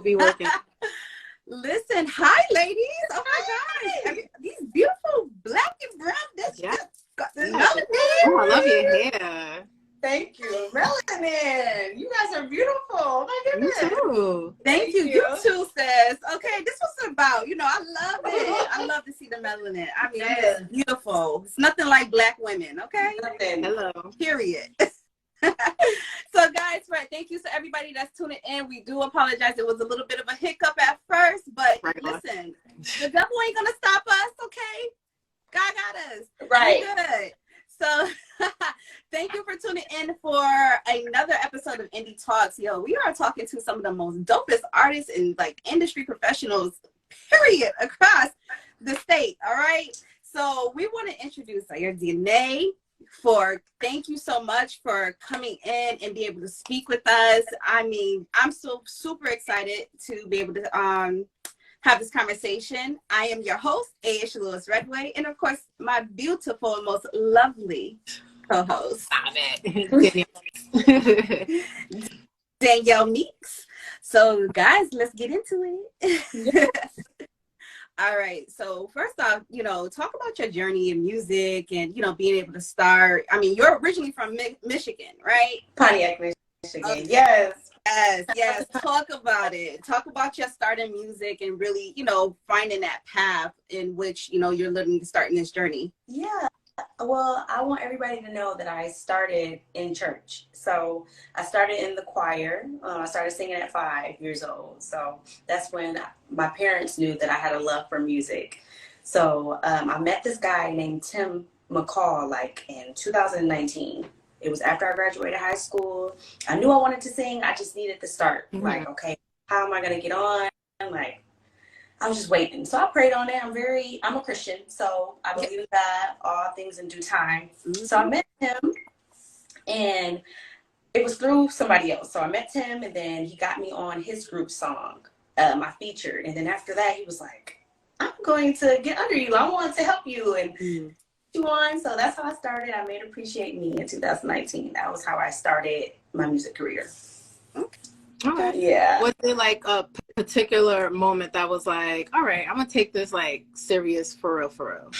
be working. Listen, hi, ladies. Oh my gosh. These beautiful black and brown. That's Yeah. just got the Oh, melanin. I love your hair. Thank you. Melanin. You guys are beautiful. Oh my You goodness. too. Thank you. You too, sis. Okay, this was about, I love it. I love to see the melanin. I mean, it's beautiful. It's nothing like black women, okay? Nothing. Hello. Period. So guys, thank you to everybody that's tuning in. We do apologize. It was a little bit of a hiccup at first, but listen, the devil ain't gonna stop us, okay? God got us. Right. We're good. So thank you for tuning in for another episode of Indie Talks. Yo, we are talking to some of the most dopest artists and like industry professionals, period, across the state. All right. So we want to introduce Danae. Thank you so much for coming in and be able to speak with us. I mean, I'm so super excited to be able to have this conversation. I am your host, A.H. Lewis Redway, and of course, my beautiful and most lovely co-host, Stop it. Danielle Meeks. So, guys, let's get into it. All right. So first off, talk about your journey in music and, being able to start. I mean, you're originally from Michigan, right? Pontiac, Michigan. Yes. Yes. Talk about it. Talk about your start in music and really, finding that path in which, you're literally starting this journey. Yeah. Well, I want everybody to know that I started in church. So I started in the choir. I started singing at 5 years old. So that's when my parents knew that I had a love for music. So I met this guy named Tim McCall like in 2019. It was after I graduated high school. I knew I wanted to sing. I just needed to start. Mm-hmm. Like, okay, how am I going to get on? Like, I was just waiting. So I prayed on it. I'm a Christian, so I believe in God, all things in due time. Mm-hmm. So I met him, and it was through somebody else. So I met him, and then he got me on his group song, my featured. And then after that, he was like, I'm going to get under you. I want to help you. And you on. So that's how I started. I made Appreciate Me in 2019. That was how I started my music career. Okay. Yeah. Was it like a particular moment that was like, all right, I'm gonna take this like serious for real?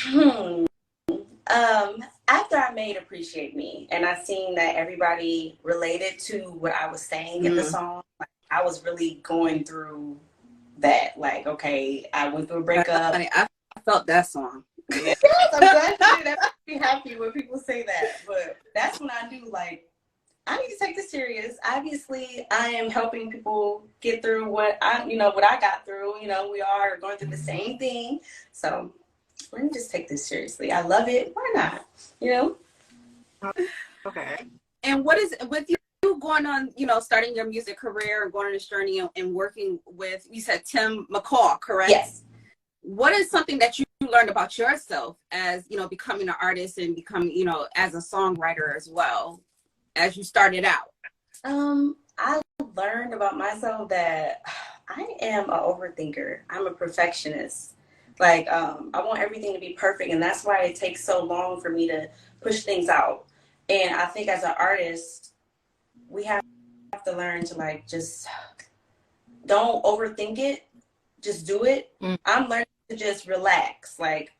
After I made Appreciate Me and I seen that everybody related to what I was saying in the song, like, I was really going through that. Like, okay, I went through a breakup. I felt that song. Yes, I'm glad you did. That makes me happy when people say that. But that's when I knew, like, I need to take this serious. Obviously, I am helping people get through what I got through. We are going through the same thing. So let me just take this seriously. I love it. Why not? Okay. And what is with you going on, starting your music career and going on this journey and working with, you said Tim McCall, correct? Yes. What is something that you learned about yourself as, becoming an artist and becoming, as a songwriter as well? As you started out? I learned about myself that I am an overthinker. I'm a perfectionist. Like, I want everything to be perfect, and that's why it takes so long for me to push things out. And I think as an artist, we have to learn to, like, just don't overthink it. Just do it. I'm learning to just relax. Like,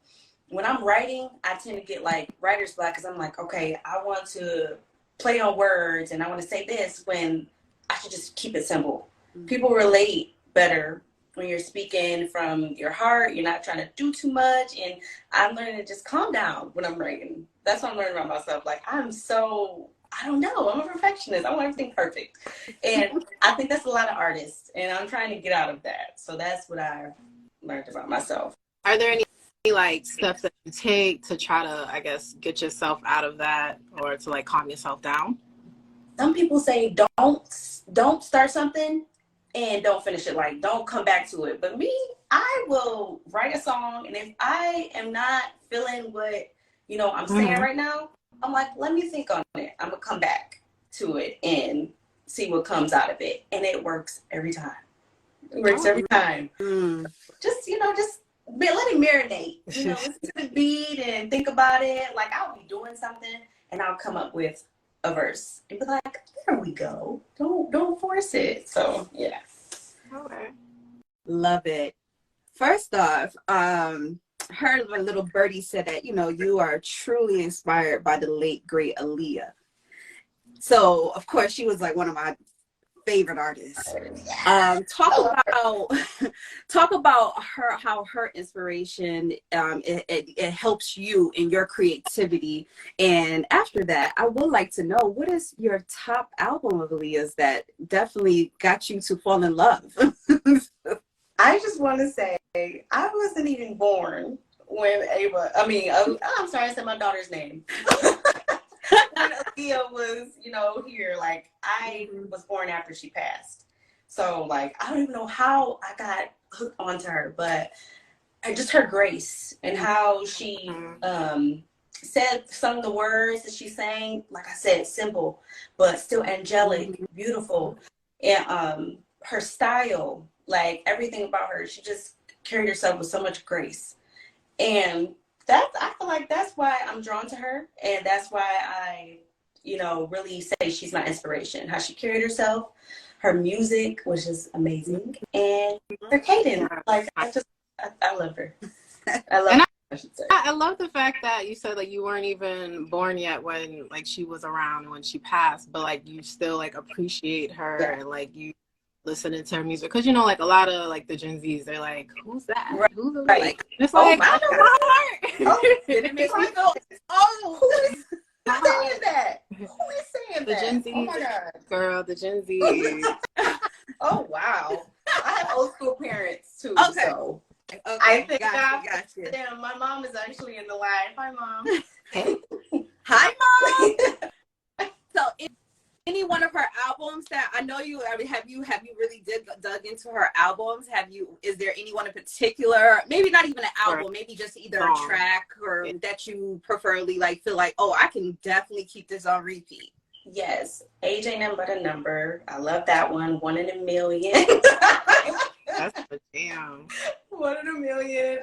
when I'm writing, I tend to get, like, writer's block because I'm like, okay, I want to play on words and I want to say this when I should just keep it simple. People relate better when you're speaking from your heart. You're not trying to do too much. And I'm learning to just calm down when I'm writing. That's what I'm learning about myself. Like, I don't know. I'm a perfectionist. I want everything perfect. And I think that's a lot of artists. And I'm trying to get out of that. So that's what I learned about myself. Are there any like steps that you take to try to, I guess, get yourself out of that or to like calm yourself down? Some people say don't start something and don't finish it. Like, don't come back to it. But me, I will write a song, and if I am not feeling what I'm saying right now, I'm like, let me think on it. I'm gonna come back to it and see what comes out of it, and it works every time. It works every time. Just let it marinate. Listen to the beat and think about it. Like, I'll be doing something and I'll come up with a verse and be like, there we go. Don't force it. So yeah. Okay. Love it. First off, heard of a little birdie said that, you are truly inspired by the late great Aaliyah. So of course she was like one of my favorite artists. Talk about her, how her inspiration it helps you in your creativity. And after that, I would like to know, what is your top album of Aaliyah's that definitely got you to fall in love? I just want to say I wasn't even born when I'm sorry, I said my daughter's name. When Aaliyah was, here, like I was born after she passed. So like I don't even know how I got hooked onto her, but just her grace and how she sung the words that she sang, like I said, simple, but still angelic, beautiful. And her style, like everything about her, she just carried herself with so much grace. And I feel like that's why I'm drawn to her. And that's why I, really say she's my inspiration. How she carried herself, her music was just amazing. And her cadence, like I love her. I love her, I should say. I love the fact that you said like you weren't even born yet when like she was around when she passed, but like you still like appreciate her and like you listening to her music, because like a lot of like the Gen Zs, they're like, who's that? Right. Who's the Right. like? It's like, I know my heart. Did it make me go, oh, who is saying that? Who is saying the that? Gen Z, oh my God. girl, the Gen Z. Oh wow. I have old school parents too. Okay. So okay, I think gotcha. Damn, my mom is actually in the line. Hi, Mom. Hey. Hi, Mom. So any one of her albums that I know you, have you really dug into her albums? Is there anyone in particular, maybe not even an album, maybe just either a track or that you preferably like feel like, oh, I can definitely keep this on repeat? Yes, Age Ain't Nothing But a Number. I love that one. One in a Million. That's a damn. One in a Million.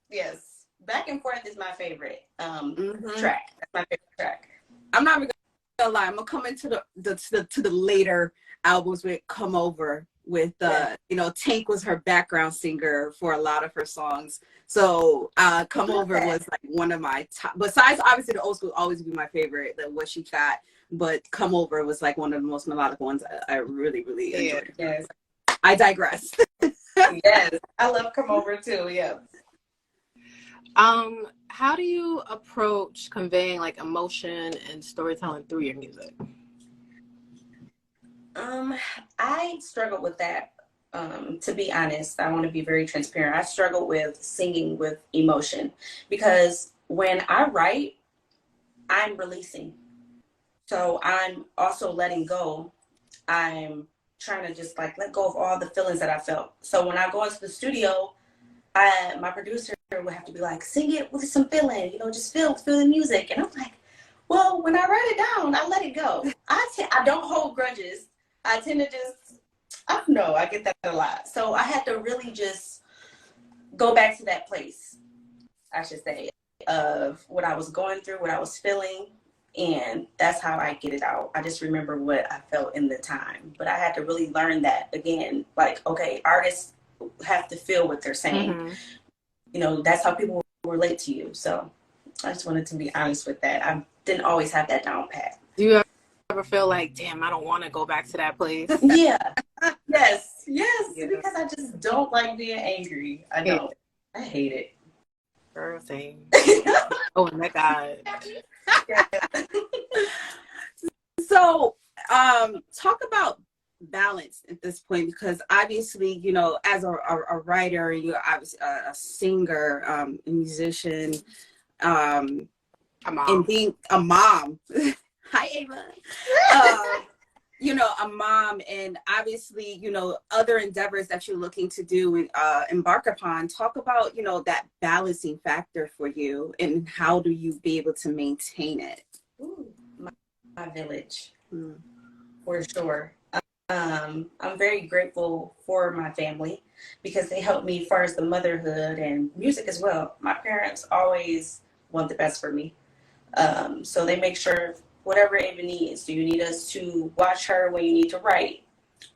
Yes. Back and Forth is my favorite track. That's my favorite track. I'm not even gonna lie. I'm gonna come into the later albums with Come Over with Tank was her background singer for a lot of her songs. So Come Over was like one of my top, besides obviously the old school always be my favorite, what she got, but Come Over was like one of the most melodic ones I really, really enjoyed. Yes. I digress. Yes. I love Come Over too, yeah. How do you approach conveying like emotion and storytelling through your music? I struggle with that. To be honest, I want to be very transparent. I struggle with singing with emotion because when I write, I'm releasing. So I'm also letting go. I'm trying to just like let go of all the feelings that I felt. So when I go into the studio, my producer would have to be like, sing it with some feeling, just feel the music. And I'm like, well, when I write it down, I let it go. I don't hold grudges. I tend to just, I don't know, I get that a lot. So I had to really just go back to that place, I should say, of what I was going through, what I was feeling. And that's how I get it out. I just remember what I felt in the time. But I had to really learn that again, like, okay, artists have to feel what they're saying. That's how people relate to you. So I just wanted to be honest with that. I didn't always have that down pat. Do you ever feel like, damn, I don't want to go back to that place? Yeah. Yes, because I just don't like being angry. I don't. I hate it. Girl, same. Oh my God. So talk about balance at this point, because obviously as a writer, you're obviously a singer, a musician, a mom. and being a mom. Hi, Ava. A mom, and obviously other endeavors that you're looking to do and embark upon. Talk about that balancing factor for you, and how do you be able to maintain it? Ooh, my village, for sure. I'm very grateful for my family because they helped me as far as the motherhood and music as well. My parents always want the best for me. So they make sure whatever Ava needs. Do you need us to watch her when you need to write?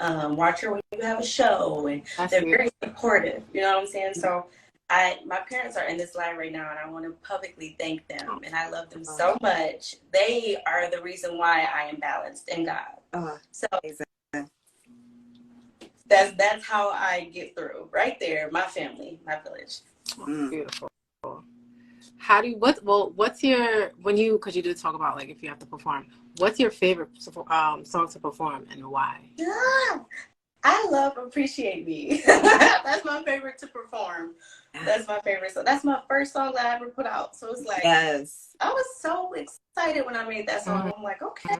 watch her when you have a show, and they're very supportive. You know what I'm saying? So my parents are in this line right now, and I want to publicly thank them, and I love them so much. They are the reason why I am balanced in God. So that's how I get through. Right there, my family, my village. Beautiful. How do you, what's your, because you did talk about like if you have to perform, what's your favorite song to perform and why? I love Appreciate Me. That's my favorite to perform. That's my favorite. So that's my first song that I ever put out. So it's like, yes, I was so excited when I made that song. I'm like, okay,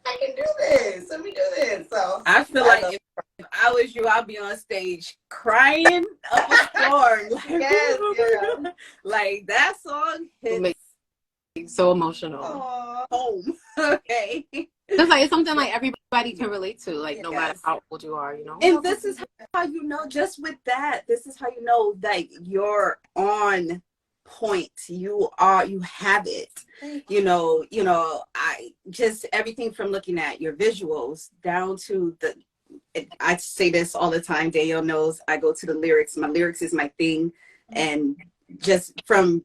I can do this. Let me do this. So I feel like if I was you, I'd be on stage crying up a storm. Like, yes, yeah. Like that song hits so emotional. Home. Okay. It's like, it's something like everybody can relate to, like no matter how old you are, you know. And this is how you know, just with that, this is how you know that you're on point. You have it. You know, I just everything from looking at your visuals down to I say this all the time. Danielle knows I go to the lyrics. My lyrics is my thing. And just from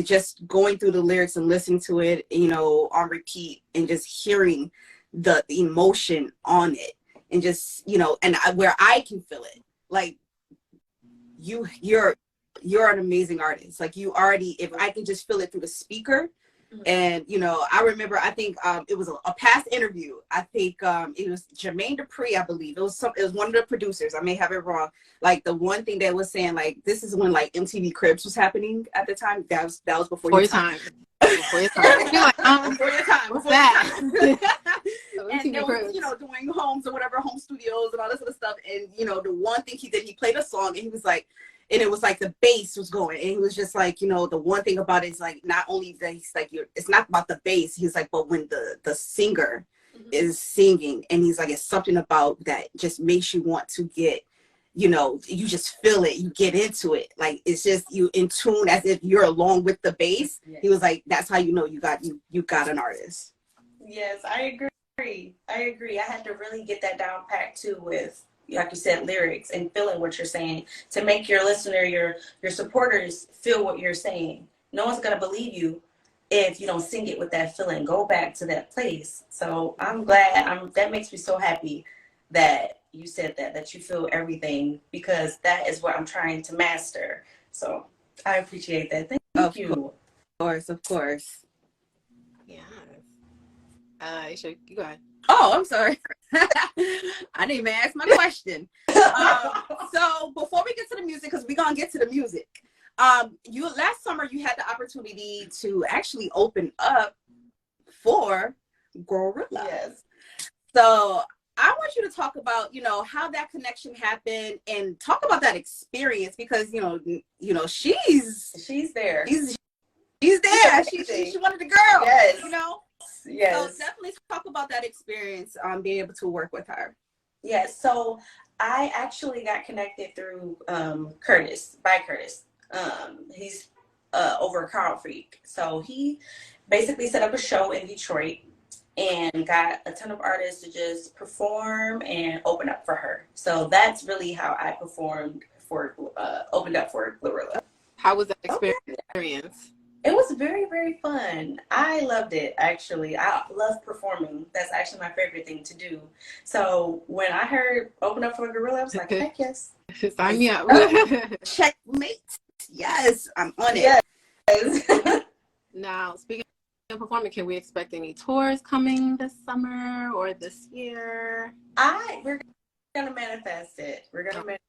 just going through the lyrics and listening to it, on repeat and just hearing the emotion on it and just, and where I can feel it, like you're an amazing artist. Like you already, if I can just feel it through the speaker. And, I remember, I think it was a past interview. I think it was Jermaine Dupri, I believe. It was one of the producers. I may have it wrong. Like the one thing that was saying, like, this is when like MTV Cribs was happening at the time. That was before your time. Before your time. You're like, before your time. What's that? And there was, doing homes or whatever, home studios and all this other stuff. And, the one thing he did, he played a song and he was like, and it was like the bass was going, and he was just like, the one thing about it is like, not only that he's like, it's not about the bass. He's like, but when the singer is singing, and he's like, it's something about that just makes you want to get, you just feel it, you get into it. Like, it's just you in tune as if you're along with the bass. Yeah. He was like, that's how you know you got an artist. Yes, I agree. I had to really get that down pat too with, like you said, lyrics and feeling what you're saying to make your listener, your supporters feel what you're saying. No one's going to believe you if you don't sing it with that feeling. Go back to that place. So I'm glad. That makes me so happy that you said that you feel everything, because that is what I'm trying to master. So I appreciate that. Thank you. Of course. Yeah. Aisha, you go ahead. Oh, I'm sorry. I didn't even ask my question. So before we get to the music, because we're going to get to the music, last summer you had the opportunity to actually open up for Gorilla. Yes. So I want you to talk about, how that connection happened and talk about that experience, because, she's there. She's there. She's one of the girls. Yes. Yes. So definitely talk about that experience, being able to work with her. Yes. So I actually got connected through Curtis. He's over at Carl Freak. So he basically set up a show in Detroit and got a ton of artists to just perform and open up for her. So that's really how I opened up for Glorilla. How was that experience? It was very, very fun. I loved it, actually. I love performing. That's actually my favorite thing to do. So when I heard open up for Gorilla, I was like, heck yes. Sign me up. Checkmate. Yes, I'm on it. Yes. Now, speaking of performing, can we expect any tours coming this summer or this year? We're going to manifest it. We're going to manifest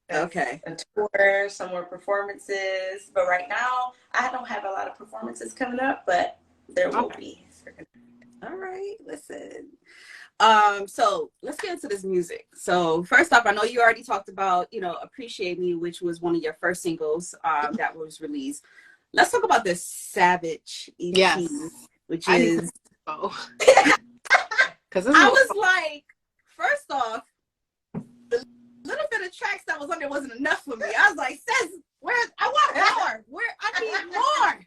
a tour, some more performances. But right now, I don't have a lot of performances coming up, but there will be. All right, listen. So let's get into this music. So first off, I know you already talked about, Appreciate Me, which was one of your first singles that was released. Let's talk about this Savage EP, yes. which is. Because I was like, first off, the little bit of tracks that was on there wasn't enough for me. I was like, sis, I want more. I need more.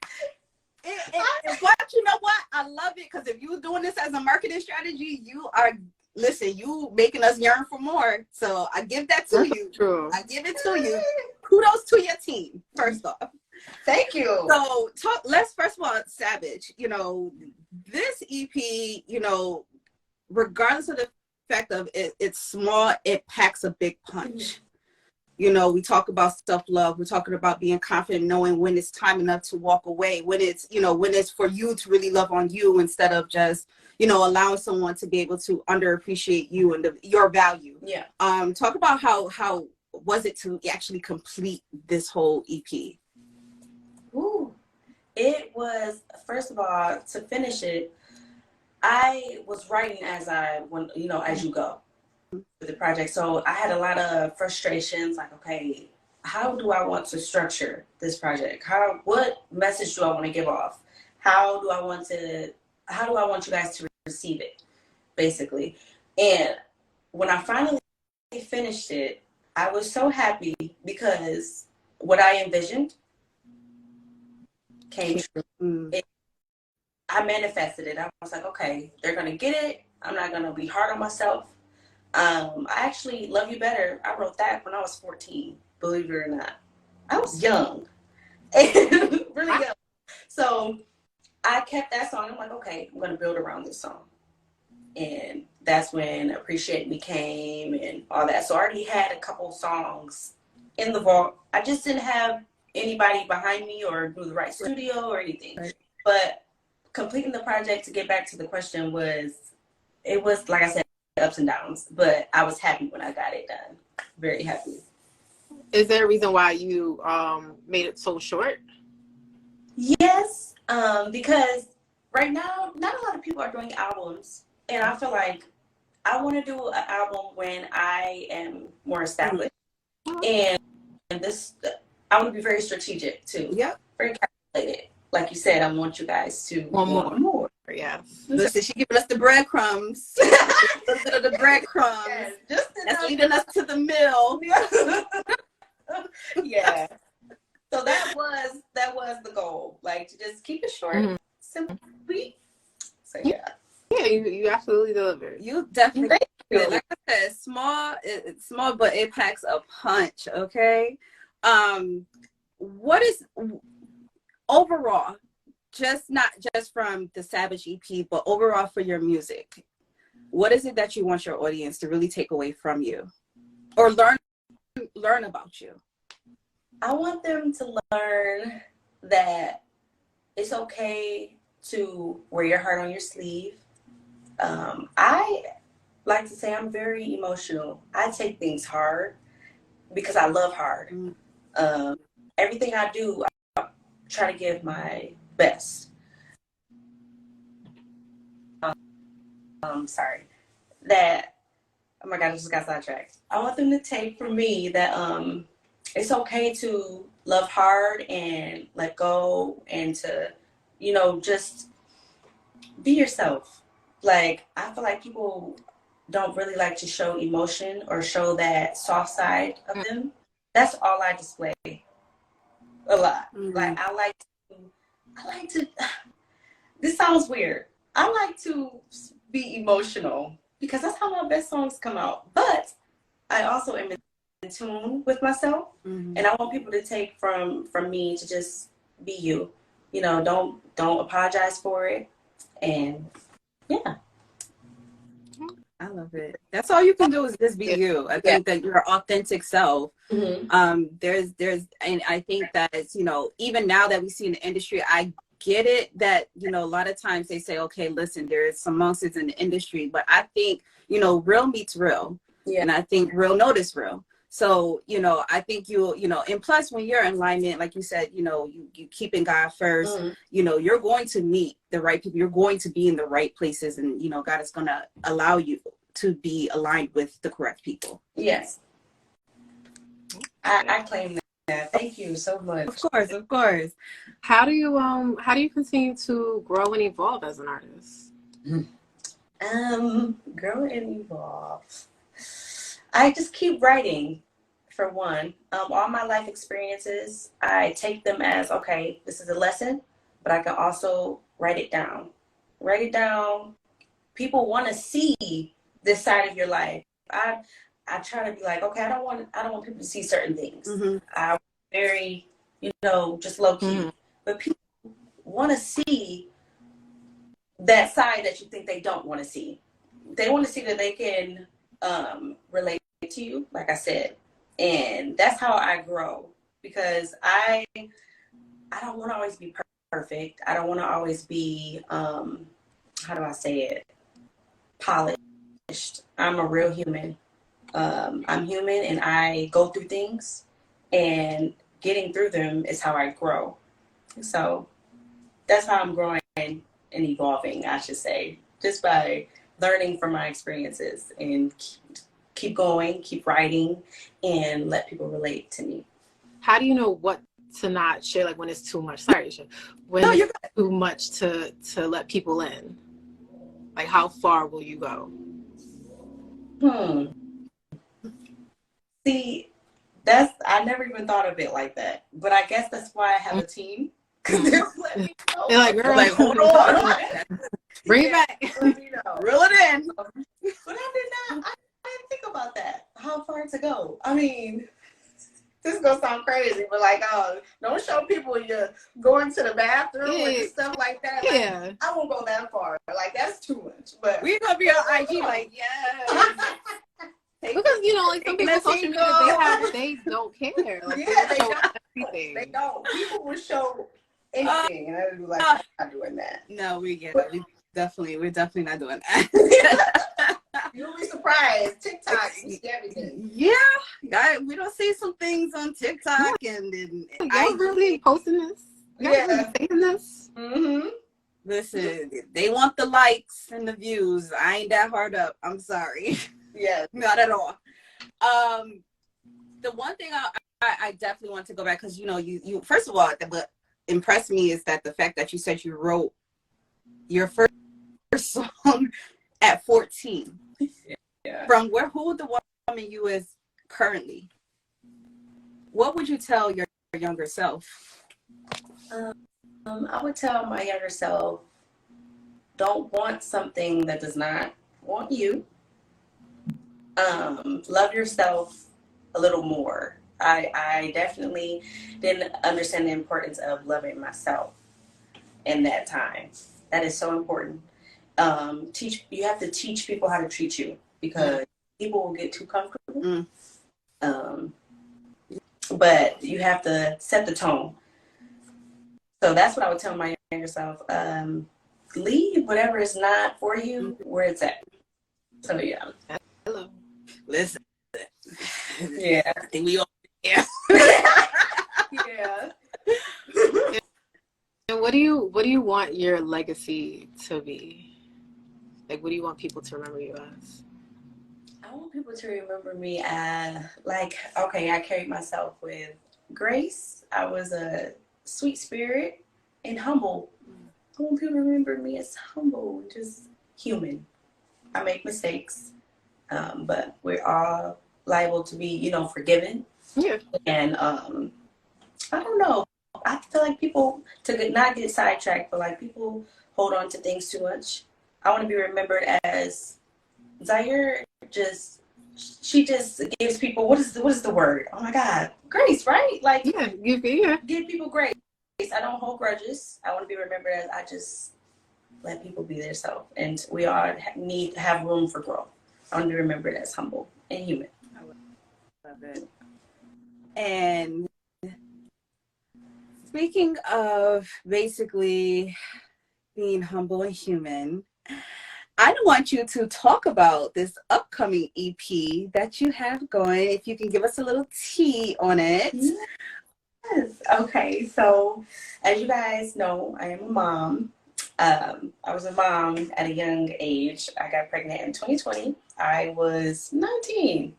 But you know what? I love it, because if you're doing this as a marketing strategy, you are listen, you making us yearn for more. So I give that to you. True. I give it to you. Kudos to your team, first off. Thank you. So let's first of all, Savage, you know, this EP, you know, regardless of the fact of it's small, it packs a big punch. You know, we talk about self-love. We're talking about being confident, knowing when it's time enough to walk away, when it's, you know, when it's for you to really love on you instead of just, you know, allowing someone to be able to underappreciate you and your value. Yeah. Talk about how was it to actually complete this whole EP? Ooh. It was, first of all, to finish it, I was writing as I went, you know, as you go with the project. So I had a lot of frustrations, like, okay, how do I want to structure this project? What message do I want to give off? How do I want you guys to receive it, basically? And when I finally finished it, I was so happy because what I envisioned came true. I manifested it. I was like, okay, they're going to get it. I'm not going to be hard on myself. I actually Love You Better. I wrote that when I was 14, believe it or not. I was young, and really young. So I kept that song. I'm like, okay, I'm going to build around this song. And that's when Appreciate Me came and all that. So I already had a couple songs in the vault. I just didn't have anybody behind me or do the right studio or anything. Right. But completing the project, to get back to the question, it was, like I said, ups and downs, but I was happy when I got it done. Very happy. Is there a reason why you made it so short? Yes, because right now, not a lot of people are doing albums, and I feel like I want to do an album when I am more established. And this, I want to be very strategic too. Yeah, very calculated. Like you said, I want you guys to want more. Yes. Listen, she's giving us the breadcrumbs. A little bit of the breadcrumbs. Yes, that's leading us to the mill. Yeah. So that was the goal. Like, to just keep it short, simple, sweet. So yeah. Yeah, you absolutely delivered. You definitely did. Like I said, it's small, but it packs a punch. Okay. What is overall, not just from the Savage EP, but overall for your music, what is it that you want your audience to really take away from you or learn about you? I want them to learn that it's okay to wear your heart on your sleeve. I like to say I'm very emotional. I take things hard because I love hard. Everything I do, I try to give my best. Sorry. Oh my God, I just got sidetracked. I want them to take from me that it's okay to love hard and let go and to, you know, just be yourself. Like, I feel like people don't really like to show emotion or show that soft side of them. That's all I display a lot. Like, I like to, this sounds weird. I like to be emotional because that's how my best songs come out. But I also am in tune with myself, and I want people to take from me to just be you. You know, don't apologize for it, and yeah. I love it. That's all you can do is just be you. I think that your authentic self. There's, and I think that it's, you know, even now that we see in the industry, I get it that, you know, a lot of times they say, okay, listen, there is some monsters in the industry, but I think, you know, real meets real. Yeah. And I think real notice real. So, you know, I think you know, and plus when you're in alignment, like you said, you know, you keeping God first, you know, you're going to meet the right people. You're going to be in the right places, and, you know, God is going to allow you to be aligned with the correct people. Yes. I claim that. Thank you so much. Of course. How do you continue to grow and evolve as an artist? Grow and evolve. I just keep writing, for one. All my life experiences, I take them as, okay, this is a lesson, but I can also write it down. People want to see this side of your life. I try to be like, okay, I don't want people to see certain things. I'm very, just low key. But people want to see that side that you think they don't want to see. They want to see that they can relate to you, like I said. And that's how I grow, because I don't want to always be perfect. I don't want to always be, how do I say it, polished. I'm a real human. I'm human, and I go through things, and getting through them is how I grow. So that's how I'm growing and evolving, I should say, just by learning from my experiences and keep going, keep writing, and let people relate to me. How do you know what to not share, like when it's too much? Sorry, when it's too much to let people in? Like, how far will you go? See, I never even thought of it like that. But I guess that's why I have a team. Because they'll let me know. They're like, girl, like, hold on. Bring it back. Let me know. Reel it in. But I didn't think about that. How far to go? I mean, this is gonna sound crazy, but like, don't show people you're going to the bathroom and stuff like that. Like, I won't go that far. Like, that's too much. But we're gonna be on IG like, yes. Because like some people social media, they don't care. Like, they don't. People will show anything, and I'd be like, I'm not doing that. No, we get it. We're definitely not doing that. You'll be surprised. TikTok, you see everything. Yeah, we don't see some things on TikTok and y'all really posting this? Y'all really saying this? Listen, they want the likes and the views. I ain't that hard up. I'm sorry. Yeah, not at all. The one thing I definitely want to go back, because you first of all, what impressed me is that the fact that you said you wrote your first song at 14. Yeah. From who the woman you is currently? What would you tell your younger self? I would tell my younger self, don't want something that does not want you. Love yourself a little more. I definitely didn't understand the importance of loving myself in that time. That is so important. You have to teach people how to treat you, because people will get too comfortable. But you have to set the tone. So that's what I would tell my younger self. Leave whatever is not for you where it's at. So yeah. Hello. Listen. Yeah. I think we all. Yeah. Yeah. And what do you want your legacy to be? Like, what do you want people to remember you as? I want people to remember me as, I carried myself with grace. I was a sweet spirit and humble. I want people to remember me as humble, just human. I make mistakes, but we're all liable to be, forgiven. Yeah. And I don't know. I feel like people, to not get sidetracked, but like people hold on to things too much. I want to be remembered as Zaire. She just gives people, what is the word? Oh my God, grace, right? Like, give people grace. I don't hold grudges. I want to be remembered as I just let people be their self, and we all need to have room for growth. I want to be remembered as humble and human. I love it. And speaking of basically being humble and human, I want you to talk about this upcoming EP that you have going. If you can give us a little tea on it. Yes. Okay. So, as you guys know, I am a mom. I was a mom at a young age. I got pregnant in 2020. I was 19.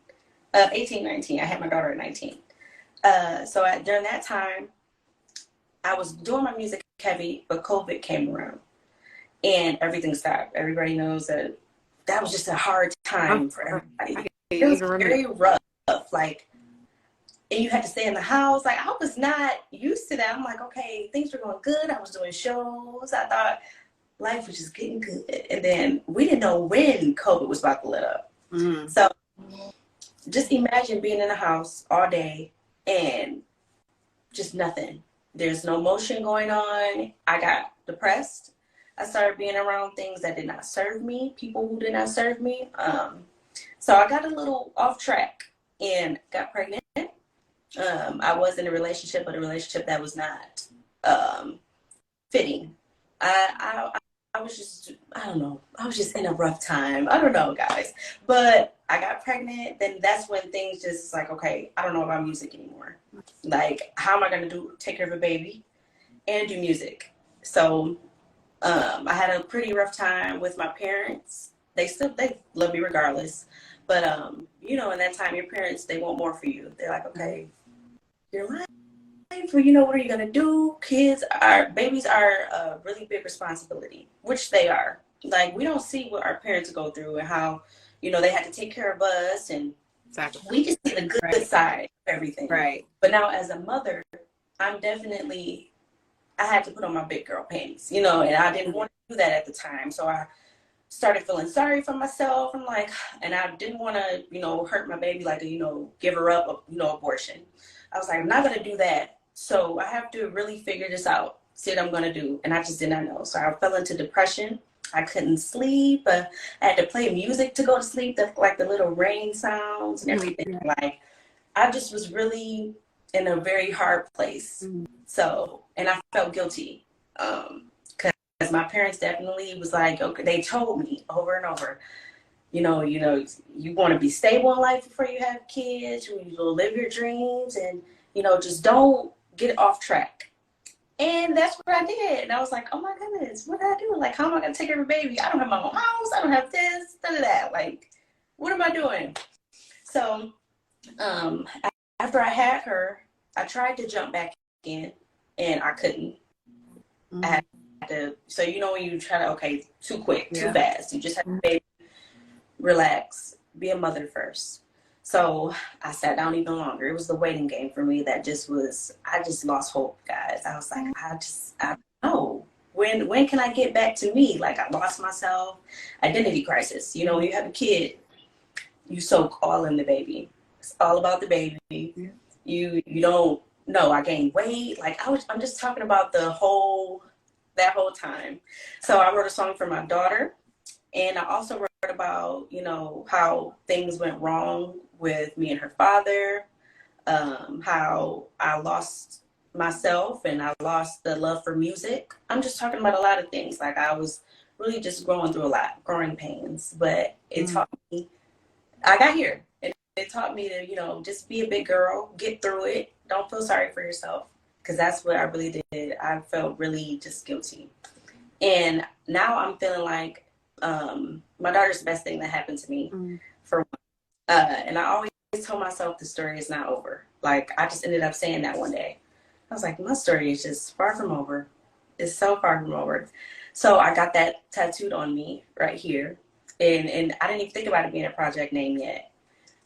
18, 19. I had my daughter at 19. During that time, I was doing my music heavy, but COVID came around and everything stopped. Everybody knows that was just a hard time for everybody. It was very rough. And you had to stay in the house. I was not used to that. I'm like, okay, things were going good. I was doing shows. I thought life was just getting good. And then we didn't know when COVID was about to let up. So just imagine being in a house all day and just nothing. There's no motion going on. I got depressed. I started being around things that did not serve me, people who did not serve me. So I got a little off track and got pregnant. I was in a relationship, but a relationship that was not fitting. I was just, I don't know. I was just in a rough time. I don't know, guys. But I got pregnant. Then that's when things just like, okay, I don't know about music anymore. Like, how am I going to take care of a baby and do music? So I had a pretty rough time with my parents. They love me regardless. But, you know, in that time, your parents, they want more for you. They're like, okay, your life, or, you know, what are you going to do? Babies are a really big responsibility, which they are. Like, we don't see what our parents go through and how, you know, they had to take care of us. And we just see the good side of everything. Right. But now as a mother, I had to put on my big girl panties, you know, and I didn't want to do that at the time. So I started feeling sorry for myself. And I didn't want to, you know, hurt my baby, like, you know, give her up, you know, abortion. I was like, I'm not going to do that. So I have to really figure this out, see what I'm going to do. And I just did not know. So I fell into depression. I couldn't sleep. I had to play music to go to sleep, like the little rain sounds and everything. Like, I just was really in a very hard place. So, and I felt guilty. Because my parents definitely was like, okay, they told me over and over, you want to be stable in life before you have kids, you will live your dreams, and, you know, just don't get off track. And that's what I did. And I was like, oh my goodness, what did I do? Like, how am I going to take care of a baby? I don't have my own house. I don't have this, none of that. Like, what am I doing? So, after I had her, I tried to jump back in, and I couldn't. I had to, so, you know, when you try to, okay, too quick, too fast, you just have to baby, relax, be a mother first. So I sat down even longer. It was the waiting game for me that I just lost hope, guys. I was like, I don't know. When can I get back to me? Like, I lost myself. Identity crisis. You know, when you have a kid, you soak all in the baby. It's all about the baby. You don't know. I gained weight. Like, I'm just talking about that whole time. So I wrote a song for my daughter. And I also wrote about, you know, how things went wrong with me and her father, how I lost myself and I lost the love for music. I'm just talking about a lot of things. Like, I was really just going through a lot, growing pains. But it taught me, I got here. It taught me to, you know, just be a big girl, get through it. Don't feel sorry for yourself. Because that's what I really did. I felt really just guilty. And now I'm feeling like, my daughter's the best thing that happened to me for one. And I always told myself the story is not over. Like, I just ended up saying that one day. I was like, my story is just far from over. It's so far from over. So I got that tattooed on me right here. And I didn't even think about it being a project name yet.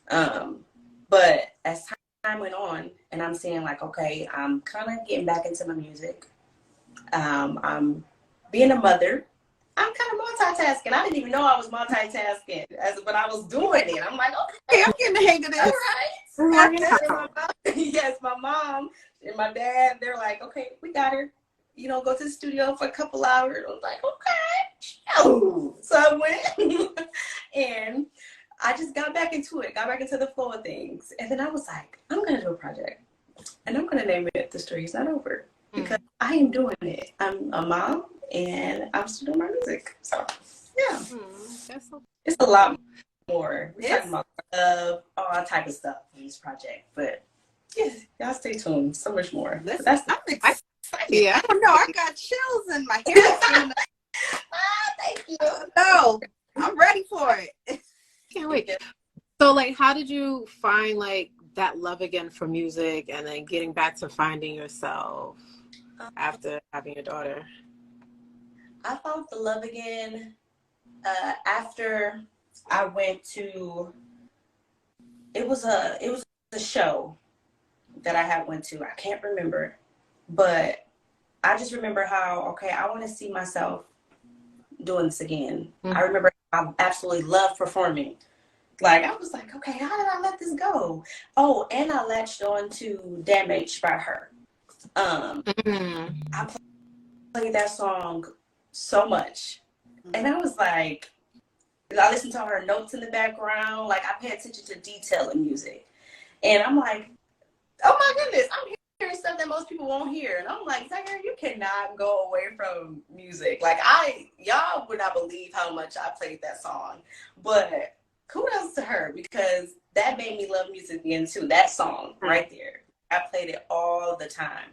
But as time went on and I'm seeing like, okay, I'm kind of getting back into my music. I'm being a mother. I'm kind of multitasking. I didn't even know I was multitasking but I was doing it. I'm like, okay, I'm getting the hang of this. All right. Yes, my mom and my dad, they're like, okay, we got her. You know, go to the studio for a couple hours. I was like, okay. So I went and I just got back into the flow of things. And then I was like, I'm going to do a project. And I'm going to name it The Story's Not Over. Because I am doing it. I'm a mom. And I'm still doing my music. So, yeah. It's a lot more. We're talking about love, all type of stuff in this project. But, yeah, y'all stay tuned. So much more. I'm excited. Yeah. I don't know. I got chills in my hair. Thank you. No, I'm ready for it. Can't wait. So, like, how did you find, like, that love again for music and then getting back to finding yourself after having your daughter? I found the love again after I went to. It was a show that I had went to. I can't remember, but I just remember how I want to see myself doing this again. I remember I absolutely loved performing. Like, I was like, okay, how did I let this go? Oh, and I latched on to Damage by her. I played that song so much. And I was like, I listened to her notes in the background. Like, I pay attention to detail in music. And I'm like, oh my goodness, I'm hearing stuff that most people won't hear. And I'm like, Zaire, you cannot go away from music. Like, y'all would not believe how much I played that song. But kudos to her, because that made me love music again too. That song right there. I played it all the time.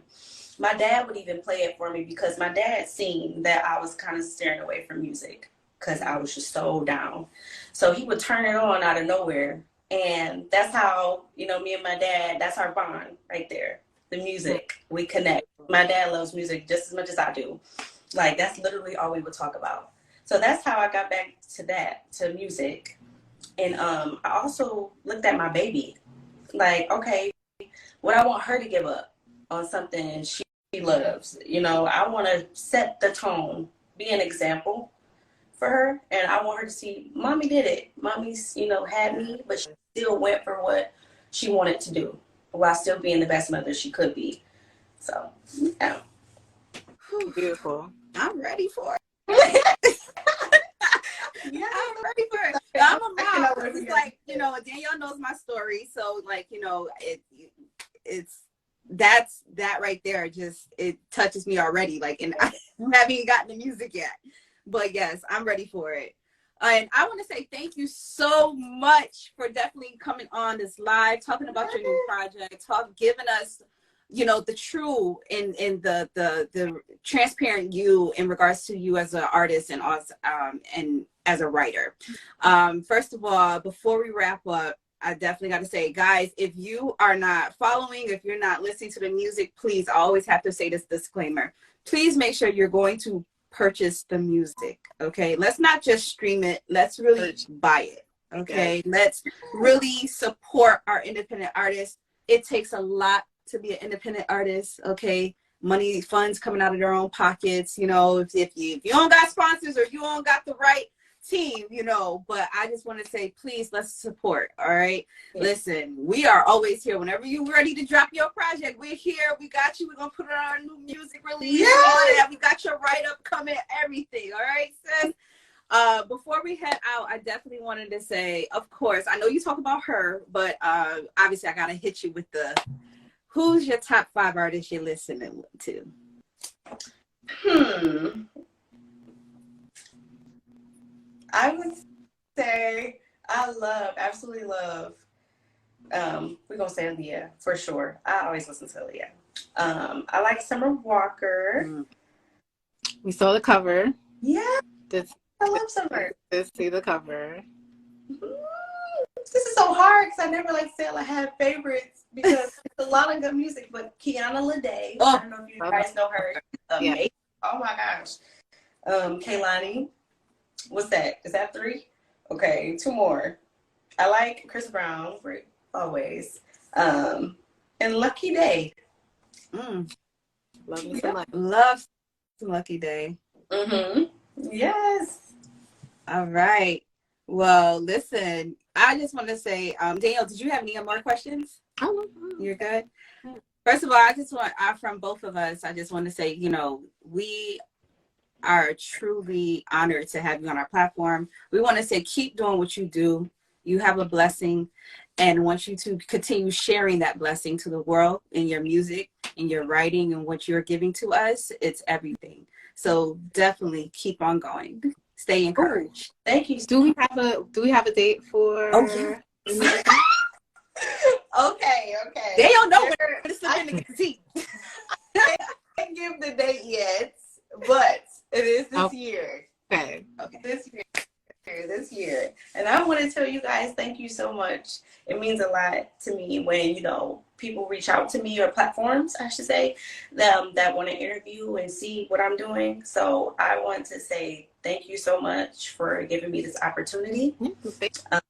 My dad would even play it for me, because my dad seen that I was kind of steering away from music because I was just so down. So he would turn it on out of nowhere. And that's how, you know, me and my dad, that's our bond right there. The music, we connect. My dad loves music just as much as I do. Like, that's literally all we would talk about. So that's how I got back to that, to music. And I also looked at my baby. Like, okay, what I want her to give up on something she loves. You know, I want to set the tone, be an example for her. And I want her to see, mommy did it. Mommy's, you know, had me, but she still went for what she wanted to do while still being the best mother she could be. So, yeah. Beautiful. I'm ready for it. Yeah, I'm ready for it. I'm a mom. It's like, you know, Danielle knows my story. So, like, you know, that right there, just, it touches me already. Like, and I haven't even gotten the music yet. But yes, I'm ready for it. And I want to say thank you so much for definitely coming on this live, talking about your new project, giving us, you know, the true and the transparent you in regards to you as an artist and also and as a writer. First of all, before we wrap up, I definitely got to say, guys, if you are not following, if you're not listening to the music, please, I always have to say this disclaimer. Please make sure you're going to purchase the music. Okay, let's not just stream it. Let's really buy it. Okay, let's really support our independent artists. It takes a lot to be an independent artist. Okay, money, funds coming out of their own pockets. You know, if you don't got sponsors or you don't got the right team, you know, but I just want to say, please, let's support. All right. Yeah. Listen, we are always here. Whenever you're ready to drop your project, we're here. We got you. We're going to put it on our new music release. Yeah. We got your write-up coming, everything. All right, sis? Before we head out, I definitely wanted to say, of course, I know you talk about her, but obviously I got to hit you with who's your top 5 artists you're listening to? I would say I absolutely love, we're going to say Aaliyah for sure. I always listen to Aaliyah. I like Summer Walker. We saw the cover. Yeah. I love Summer. Let's see the cover. This is so hard because I never said I have favorites because it's a lot of good music, but Kiana Lede, I don't know if you guys know her. Amazing. Yeah. Oh my gosh. Kehlani. What's that? Is that 3? Okay, 2 more. I like Chris Brown, always. And Lucky Day. Love some Lucky Day. Yes. All right. Well, listen, I just want to say, Danielle, did you have any more questions? Oh, you're good. First of all, I just want, from both of us, I just want to say, you know, we are truly honored to have you on our platform. We want to say, keep doing what you do. You have a blessing, and want you to continue sharing that blessing to the world in your music, in your writing, and what you're giving to us. It's everything. So definitely keep on going. Stay encouraged. Thank you. Do we have a date for? Oh, yeah. Okay. They don't know where to submit the seat. I can't give the date yet, but it is this year. Okay. This year. And I want to tell you guys, thank you so much. It means a lot to me when, you know, people reach out to me, or platforms, I should say, that want to interview and see what I'm doing. So I want to say thank you so much for giving me this opportunity. I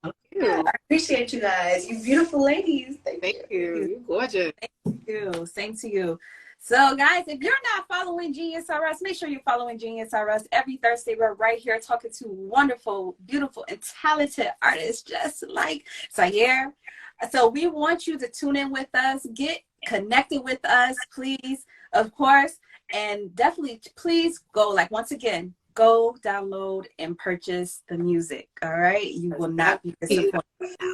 appreciate you guys. You beautiful ladies. Thank you. You're gorgeous. Thank you. Same to you. So guys, if you're not following Geneus RS, make sure you're following Geneus RS. Every Thursday, we're right here talking to wonderful, beautiful, and talented artists just like Zaire. So we want you to tune in with us, get connected with us, please, of course, and definitely please go, like, once again, go download and purchase the music. All right. You will not be disappointed.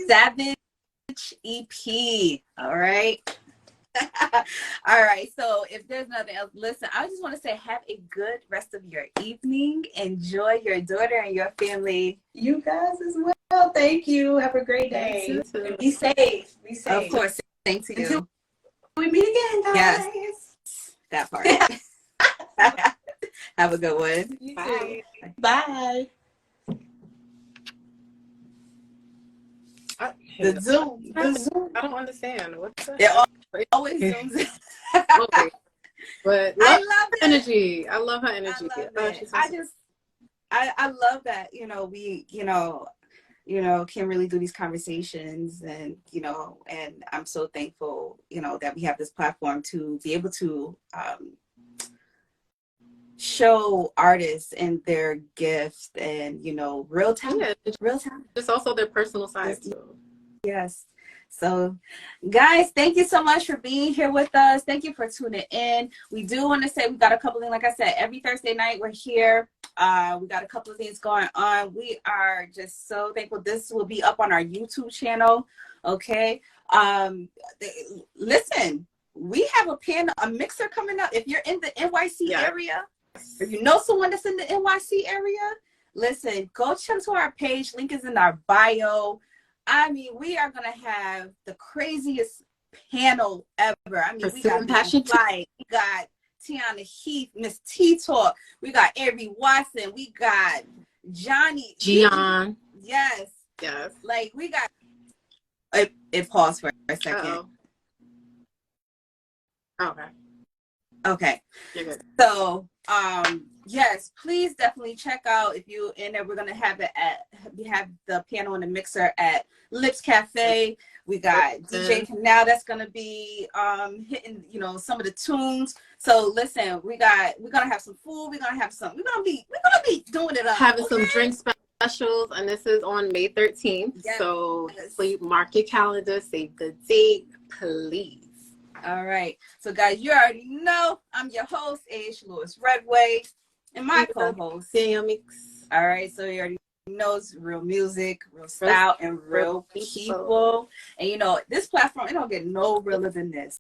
Savage EP. All right. All right. So if there's nothing else, listen, I just want to say have a good rest of your evening. Enjoy your daughter and your family. You guys as well. Thank you. Have a great day. And be safe. Be safe. Of course. Thank you. Until we meet again, guys. Yes. That part. Have a good one. You Bye. too. Bye. The Zoom. The Zoom. I don't understand. What's that? It always zooms in. Okay. But I love it. energy. I love her energy. I love that, we, can really do these conversations and, and I'm so thankful, that we have this platform to be able to show artists and their gifts and, real talent. Yeah, Real talent. It's also their personal side too. Yes. So guys, thank you so much for being here with us. Thank you for tuning in. We do want to say we got a couple things, like I said, every Thursday night we're here. We got a couple of things going on. We are just so thankful. This will be up on our YouTube channel. Okay. Listen, we have a mixer coming up. If you're in the NYC area, or you know someone that's in the NYC area, listen, go check to our page. Link is in our bio. I mean, we are gonna have the craziest panel ever. I mean, we got Passion Flight, we got Tiana Heath, Miss T Talk, we got Avery Watson, we got Johnny Gian. Yes. Like we got it paused for a second. Okay. You're good. So yes, please definitely check out if you in there. We're gonna have we have the piano and the mixer at Lips Cafe. We got DJ Canal that's gonna be hitting some of the tunes. So listen, we're gonna have some food, we're gonna be doing it up. Having some drink specials, and this is on May 13th. Yes. So please mark your calendar, save the date, please. All right. So guys, you already know I'm your host, A.H. Lewis Redway, and my co-host, Daniel Mix. All right. So you already knows real music, real style, and real people. And this platform, it don't get no realer than this.